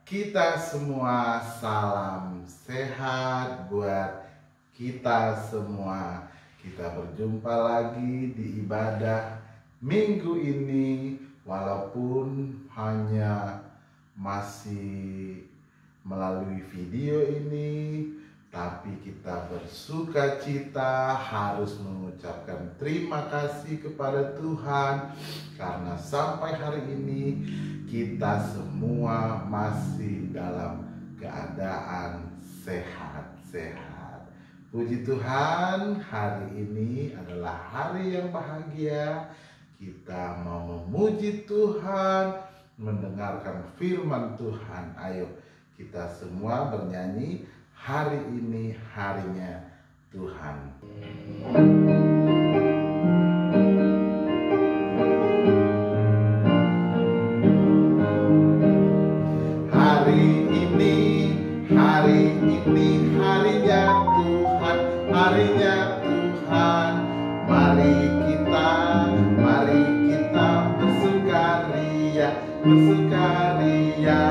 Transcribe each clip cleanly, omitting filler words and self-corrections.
kita semua, salam sehat buat kita semua. Kita berjumpa lagi di ibadah minggu ini, walaupun hanya masih melalui video ini, tapi kita bersuka cita, harus mengucapkan terima kasih kepada Tuhan karena sampai hari ini kita semua masih dalam keadaan sehat-sehat. Puji Tuhan, hari ini adalah hari yang bahagia. Kita mau memuji Tuhan, mendengarkan firman Tuhan. Ayo kita semua bernyanyi, hari ini harinya Tuhan. Hari ini harinya Tuhan, harinya Tuhan. Mari kita bersukaria, bersukaria.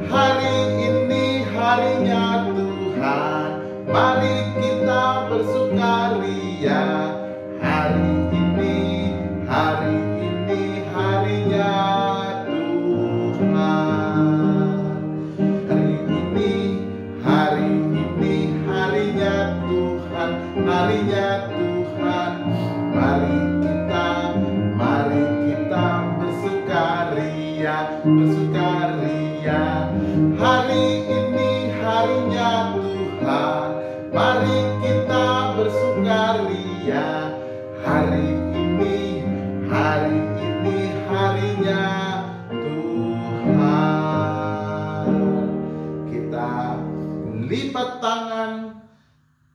Hari ini harinya Tuhan, mari kita bersukaria. Hari ini harinya Tuhan. Hari ini harinya Tuhan, harinya Tuhan. Mari kita bersukaria, bersukaria. Hari ini harinya Tuhan, mari kita bersukaria. Hari ini harinya Tuhan. Kita lipat tangan,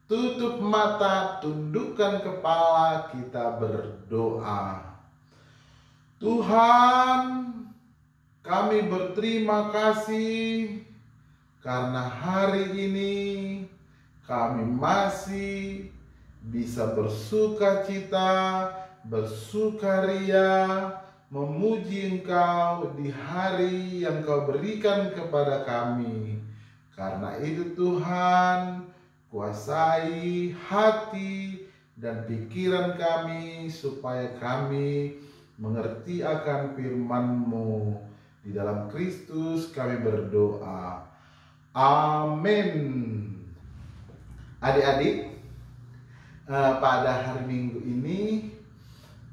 tutup mata, tundukkan kepala, kita berdoa. Tuhan, kami berterima kasih karena hari ini kami masih bisa bersuka cita, bersukaria, memuji Engkau di hari yang Kau berikan kepada kami. Karena itu Tuhan, kuasai hati dan pikiran kami supaya kami mengerti akan firman-Mu. Di dalam Kristus kami berdoa. Amin. Adik-adik, pada hari Minggu ini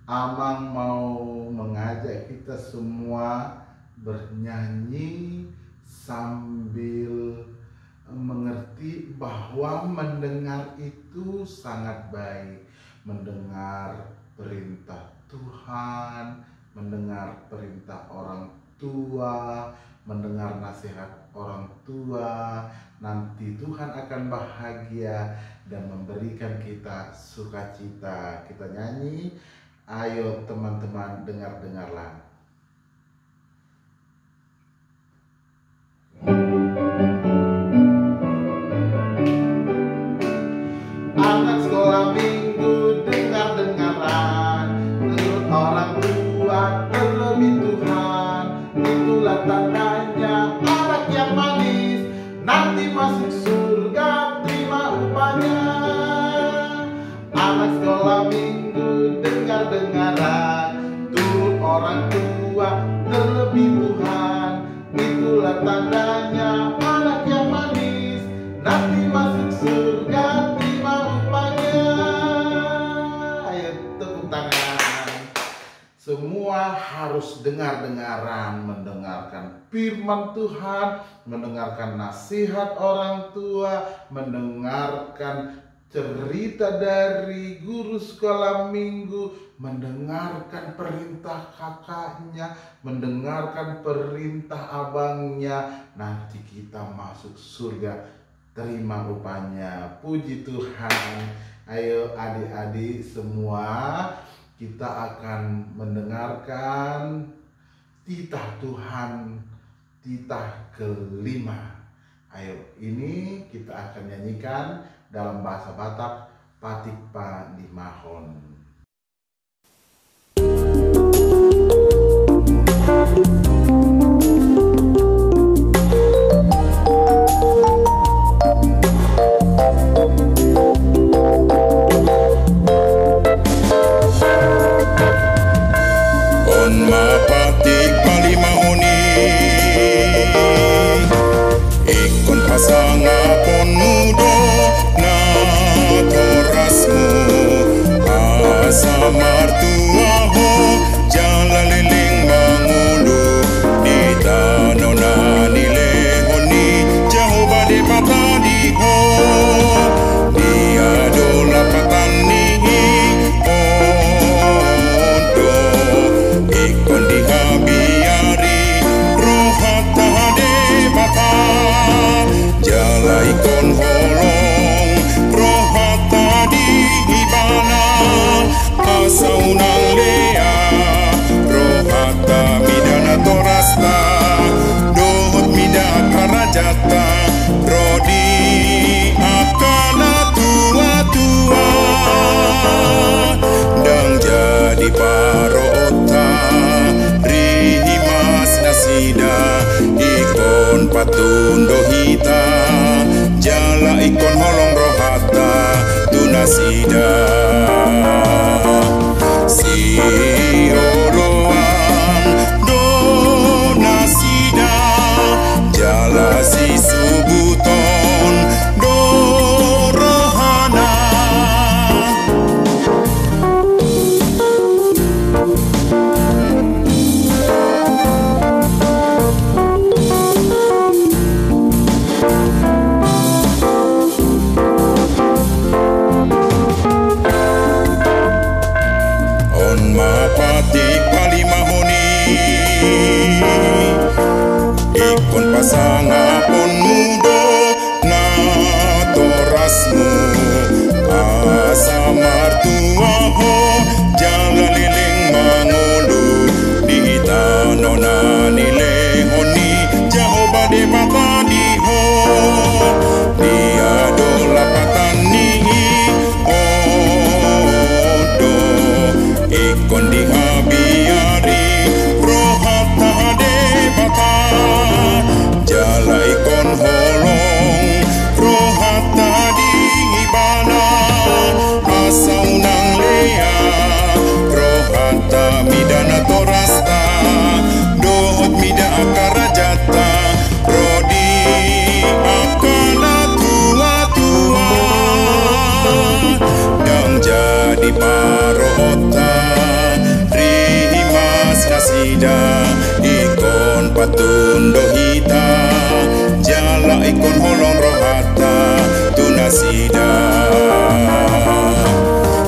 Amang mau mengajak kita semua bernyanyi sambil mengerti bahwa mendengar itu sangat baik. Mendengar perintah Tuhan, mendengar perintah orang tua, mendengar nasihat orang tua, nanti Tuhan akan bahagia dan memberikan kita sukacita. Kita nyanyi, ayo teman-teman, dengarlah. Anak sekolah minggu, dengar-dengaran, menurut orang tua terlebih Tuhan. Itulah tandanya anak yang manis, nanti masuk surga terima upahnya. Anak sekolah minggu, dengar-dengaran, turut orang tua terlebih Tuhan. Itulah tandanya anak yang manis, nanti masuk surga terima upahnya. Ayo tepuk tangan. Semua harus dengar-dengaran, mendengarkan firman Tuhan, mendengarkan nasihat orang tua, mendengarkan cerita dari guru sekolah minggu, mendengarkan perintah kakaknya, mendengarkan perintah abangnya. Nanti kita masuk surga terima upahnya. Puji Tuhan. Ayo adik-adik semua, kita akan mendengarkan titah Tuhan, titah kelima. Ayo, ini kita akan nyanyikan dalam bahasa Batak, Patikpa di Mahon. Patundo hita jala ikon holong rohata tunasida si oloan donasida jala si subuton do rohana. Ikon pasangapon mudo na torasmu asa martuaho jala liling mangulu di tanona nilehoni jahoba de patadiho dia dola patani odo ikon dihabiari rohata de bata jala ikon holong rohata di ibana asaunang lea rohata midana torasta dohot mida akarajata rodi akana tua-tua dan jadi parota rimas nasida ikon patundo hita jala ikon holong rohata tunasida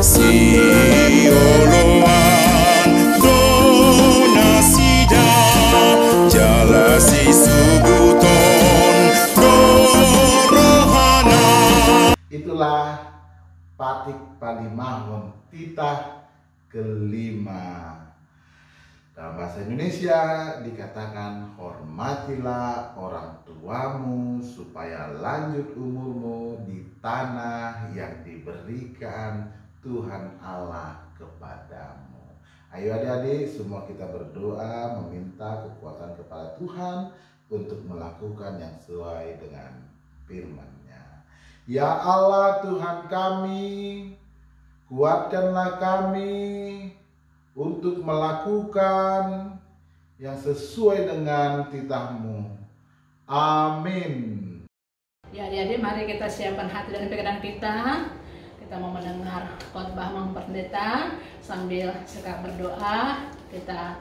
si oloan donasida jala si subuton do rohana. Itulah Patik Palimahon titah kelima. Dalam bahasa Indonesia dikatakan hormatilah orang tuamu supaya lanjut umurmu di tanah yang diberikan Tuhan Allah kepadamu. Ayo adik-adik, semua kita berdoa meminta kekuatan kepada Tuhan untuk melakukan yang sesuai dengan firman-Nya. Ya Allah Tuhan kami, kuatkanlah kami untuk melakukan yang sesuai dengan titah-Mu. Amin. Ya adik-adik, mari kita siapkan hati dan pikiran kita. Kita mau mendengar khotbah Mang Pendeta sambil sekalian berdoa kita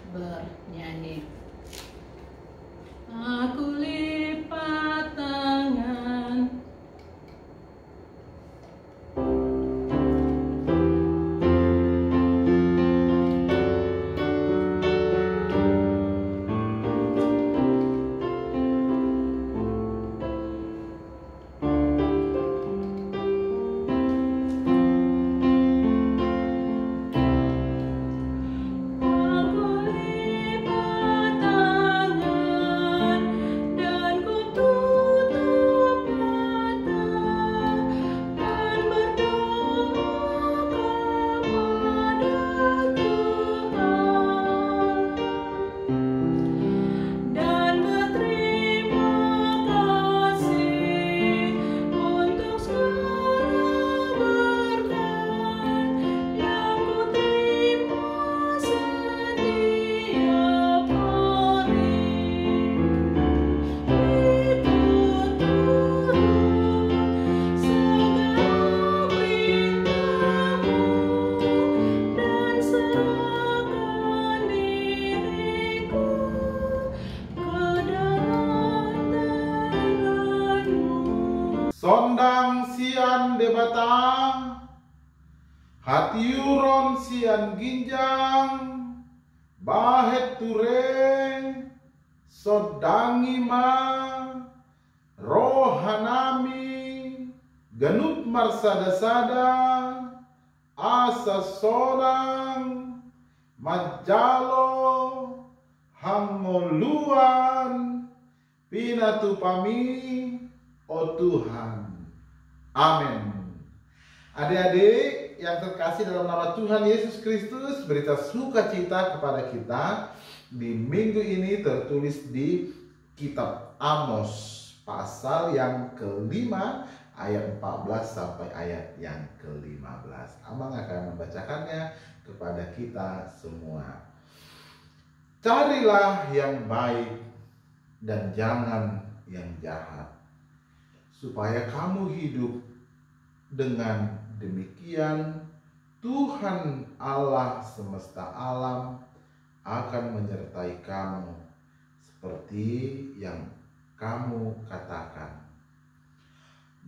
bernyanyi. Aku lipat tangan. Dan ku tutup ginjang debatang, hatiuron sian ginjang, bahet tureng, sodangi ma, rohanami, genut marsada-sada, asa sorang, majalo, hangoluan, pinatupami, oh Tuhan. Amin. Adik-adik yang terkasih dalam nama Tuhan Yesus Kristus, berita sukacita kepada kita di minggu ini tertulis di kitab Amos pasal yang kelima ayat 14 sampai ayat yang ke-15. Abang akan membacakannya kepada kita semua. Carilah yang baik dan jangan yang jahat, supaya kamu hidup. Dengan demikian Tuhan Allah semesta alam akan menyertai kamu seperti yang kamu katakan.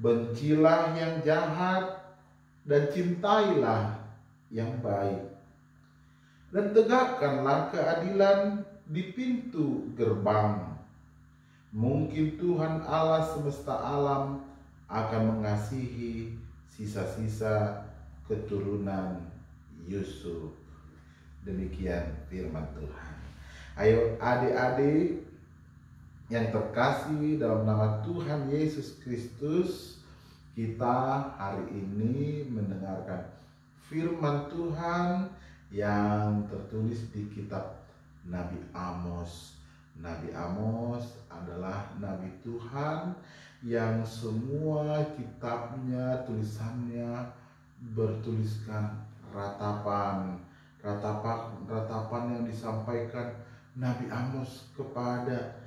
Bencilah yang jahat dan cintailah yang baik, dan tegakkanlah keadilan di pintu gerbang. Mungkin Tuhan Allah semesta alam akan mengasihi sisa-sisa keturunan Yusuf. Demikian firman Tuhan. Ayo adik-adik yang terkasih dalam nama Tuhan Yesus Kristus, kita hari ini mendengarkan firman Tuhan yang tertulis di kitab Nabi Amos. Nabi Amos adalah Nabi Tuhan yang semua kitabnya, tulisannya bertuliskan ratapan yang disampaikan Nabi Amos kepada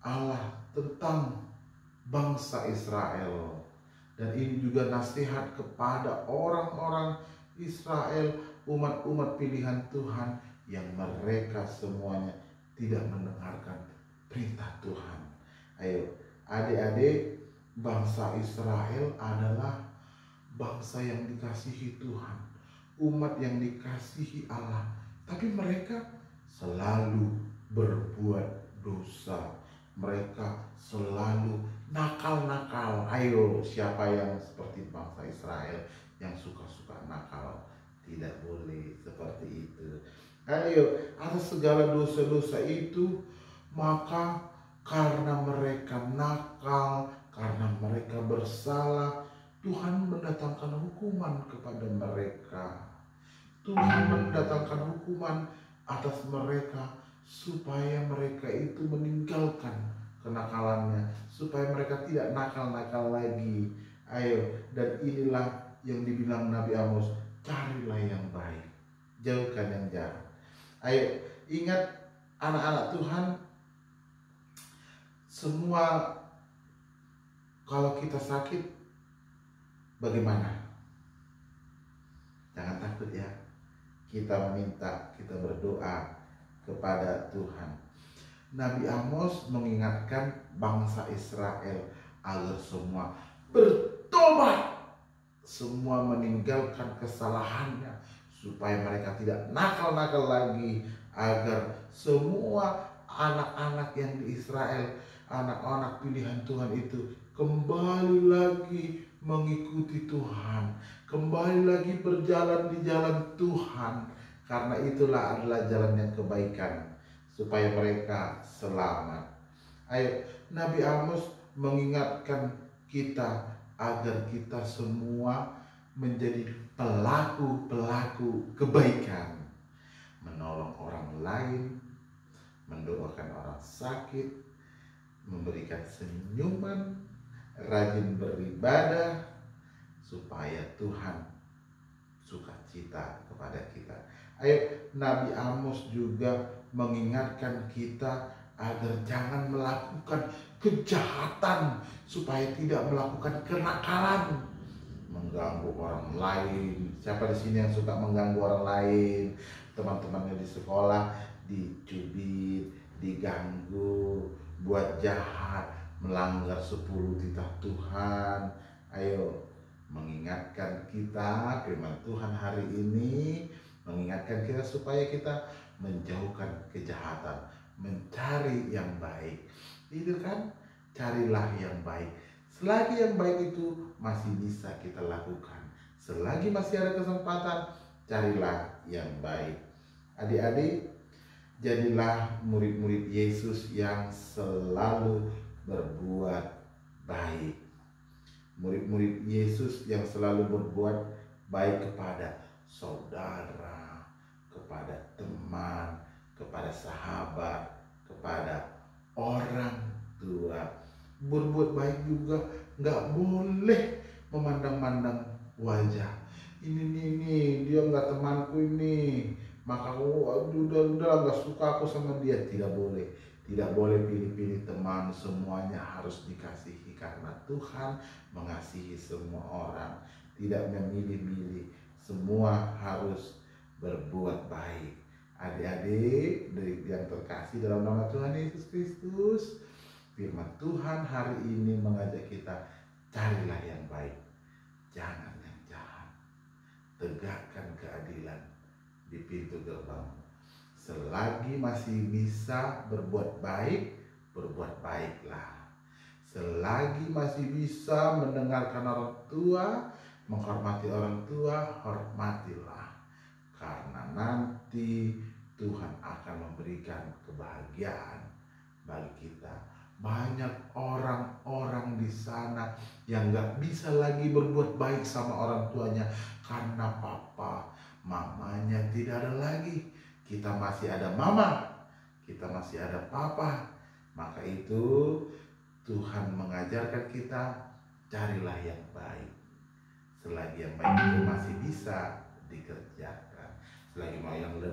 Allah tentang bangsa Israel. Dan ini juga nasihat kepada orang-orang Israel, umat-umat pilihan Tuhan yang mereka semuanya tidak mendengarkan perintah Tuhan. Ayo adik-adik, bangsa Israel adalah bangsa yang dikasihi Tuhan, umat yang dikasihi Allah, tapi mereka selalu berbuat dosa, mereka selalu nakal-nakal. Ayo, siapa yang seperti bangsa Israel yang suka-suka nakal? Tidak boleh seperti itu. Ayo, atas segala dosa-dosa itu, maka karena mereka nakal, karena mereka bersalah, Tuhan mendatangkan hukuman kepada mereka. Tuhan mendatangkan hukuman atas mereka supaya mereka itu meninggalkan kenakalannya, supaya mereka tidak nakal-nakal lagi. Ayo, dan inilah yang dibilang Nabi Amos, carilah yang baik, jauhkan yang jahat. Ayo, ingat anak-anak Tuhan, semua kalau kita sakit bagaimana? Jangan takut ya. Kita meminta, kita berdoa kepada Tuhan. Nabi Amos mengingatkan bangsa Israel agar semua bertobat, semua meninggalkan kesalahannya, supaya mereka tidak nakal-nakal lagi, agar semua anak-anak yang di Israel, anak-anak pilihan Tuhan itu kembali lagi mengikuti Tuhan, kembali lagi berjalan di jalan Tuhan, karena itulah adalah jalan yang kebaikan, supaya mereka selamat. Ayo, Nabi Amos mengingatkan kita agar kita semua menjadi pelaku-pelaku kebaikan, menolong orang lain, mendoakan orang sakit, memberikan senyuman, rajin beribadah, supaya Tuhan sukacita kepada kita. Ayo, Nabi Amos juga mengingatkan kita agar jangan melakukan kejahatan, supaya tidak melakukan kenakalan, mengganggu orang lain. Siapa di sini yang suka mengganggu orang lain? Teman-temannya di sekolah dicubit, diganggu, buat jahat, melanggar 10 titah Tuhan. Ayo, mengingatkan kita, firman Tuhan hari ini mengingatkan kita supaya kita menjauhkan kejahatan, mencari yang baik. Itu kan, carilah yang baik. Selagi yang baik itu masih bisa kita lakukan, selagi masih ada kesempatan, carilah yang baik. Adik-adik, jadilah murid-murid Yesus yang selalu berbuat baik. Murid-murid Yesus yang selalu berbuat baik kepada saudara, kepada teman, kepada sahabat, kepada orang tua. Berbuat baik juga nggak boleh memandang-mandang wajah. Ini dia nggak temanku ini, maka udah nggak suka aku sama dia. Tidak boleh pilih-pilih teman. Semuanya harus dikasihi karena Tuhan mengasihi semua orang, tidak memilih-milih. Semua harus berbuat baik. Adik-adik yang terkasih dalam nama Tuhan Yesus Kristus, firman Tuhan hari ini mengajak kita, carilah yang baik, jangan yang jahat. Tegakkan keadilan di pintu gerbang. Selagi masih bisa berbuat baik, berbuat baiklah. Selagi masih bisa mendengarkan orang tua, menghormati orang tua, hormatilah. Karena nanti Tuhan akan memberikan kebahagiaan bagi kita. Banyak orang-orang di sana yang gak bisa lagi berbuat baik sama orang tuanya karena papa, mamanya tidak ada lagi. Kita masih ada mama, kita masih ada papa. Maka itu Tuhan mengajarkan kita, carilah yang baik. Selagi yang baik itu masih bisa dikerjakan, selagi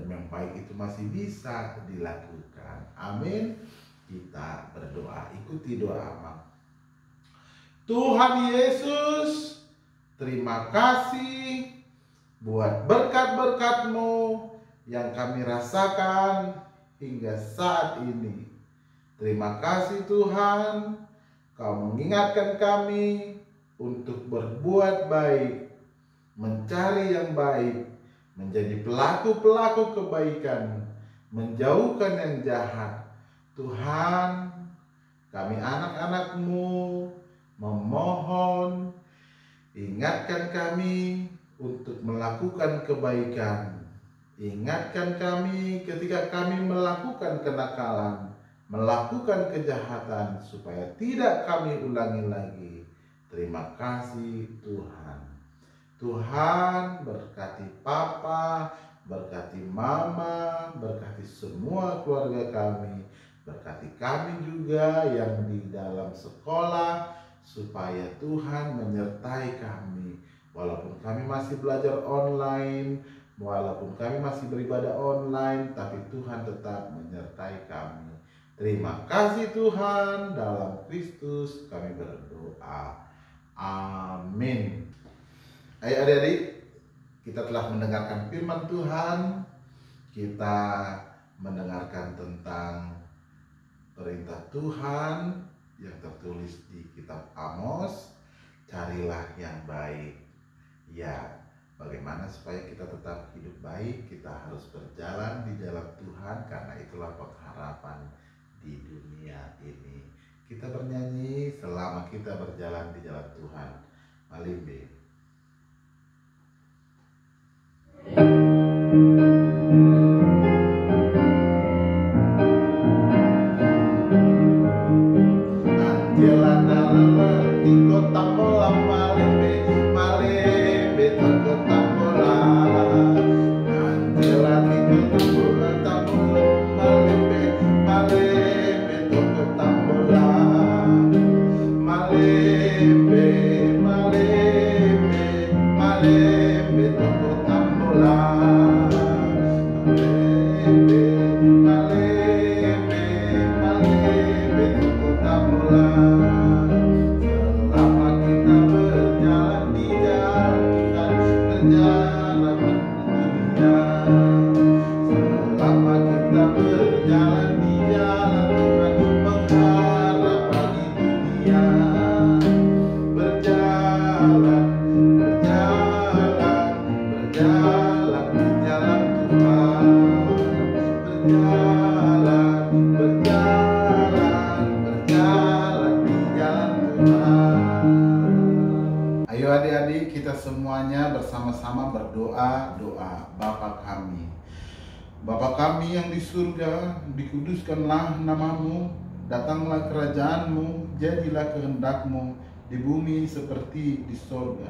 yang baik itu masih bisa dilakukan. Amin. Kita berdoa, ikuti doa Amang. Tuhan Yesus, terima kasih buat berkat-berkat-Mu yang kami rasakan hingga saat ini. Terima kasih Tuhan, Kau mengingatkan kami untuk berbuat baik, mencari yang baik, menjadi pelaku-pelaku kebaikan, menjauhkan yang jahat. Tuhan, kami anak-anak-Mu memohon, ingatkan kami untuk melakukan kebaikan. Ingatkan kami ketika kami melakukan kenakalan, melakukan kejahatan, supaya tidak kami ulangi lagi. Terima kasih Tuhan. Tuhan berkati Papa, berkati Mama, berkati semua keluarga kami, berkati kami juga yang di dalam sekolah, supaya Tuhan menyertai kami. Walaupun kami masih belajar online, walaupun kami masih beribadah online, tapi Tuhan tetap menyertai kami. Terima kasih Tuhan, dalam Kristus kami berdoa. Amin. Ayo adik-adik, kita telah mendengarkan firman Tuhan. Kita mendengarkan tentang perintah Tuhan yang tertulis di kitab Amos. Carilah yang baik. Ya, bagaimana supaya kita tetap hidup baik? Kita harus berjalan di dalam Tuhan, karena itulah pengharapan di dunia ini. Kita bernyanyi selama kita berjalan di jalan Tuhan. Malimbe. Anjela dalam arti kota bola malimbe, malimbe tak kota bola. Anjela di kota bola malimbe, malimbe tak kota bola. Malimbe, malimbe, malimbe tak kota bola. berdoa doa Bapa kami. Bapa kami yang di surga, dikuduskanlah namamu, datanglah kerajaanmu, jadilah kehendakmu di bumi seperti di surga.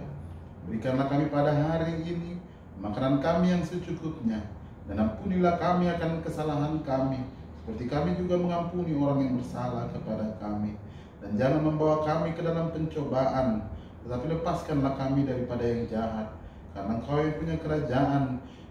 Berikanlah kami pada hari ini makanan kami yang secukupnya, dan ampunilah kami akan kesalahan kami, seperti kami juga mengampuni orang yang bersalah kepada kami. Dan jangan membawa kami ke dalam pencobaan, tetapi lepaskanlah kami daripada yang jahat. Karena Engkau yang punya kerajaan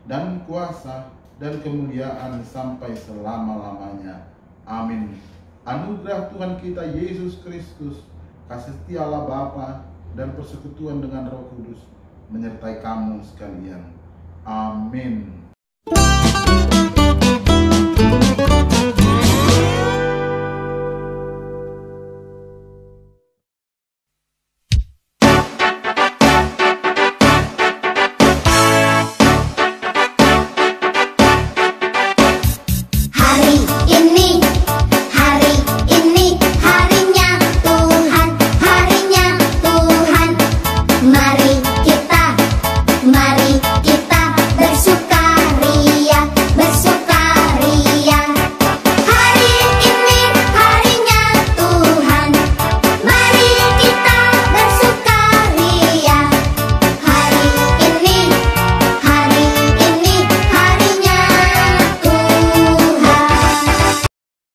dan kuasa dan kemuliaan sampai selama-lamanya. Amin. Anugerah Tuhan kita Yesus Kristus, kasih setia Allah Bapa, dan persekutuan dengan Roh Kudus menyertai kamu sekalian. Amin.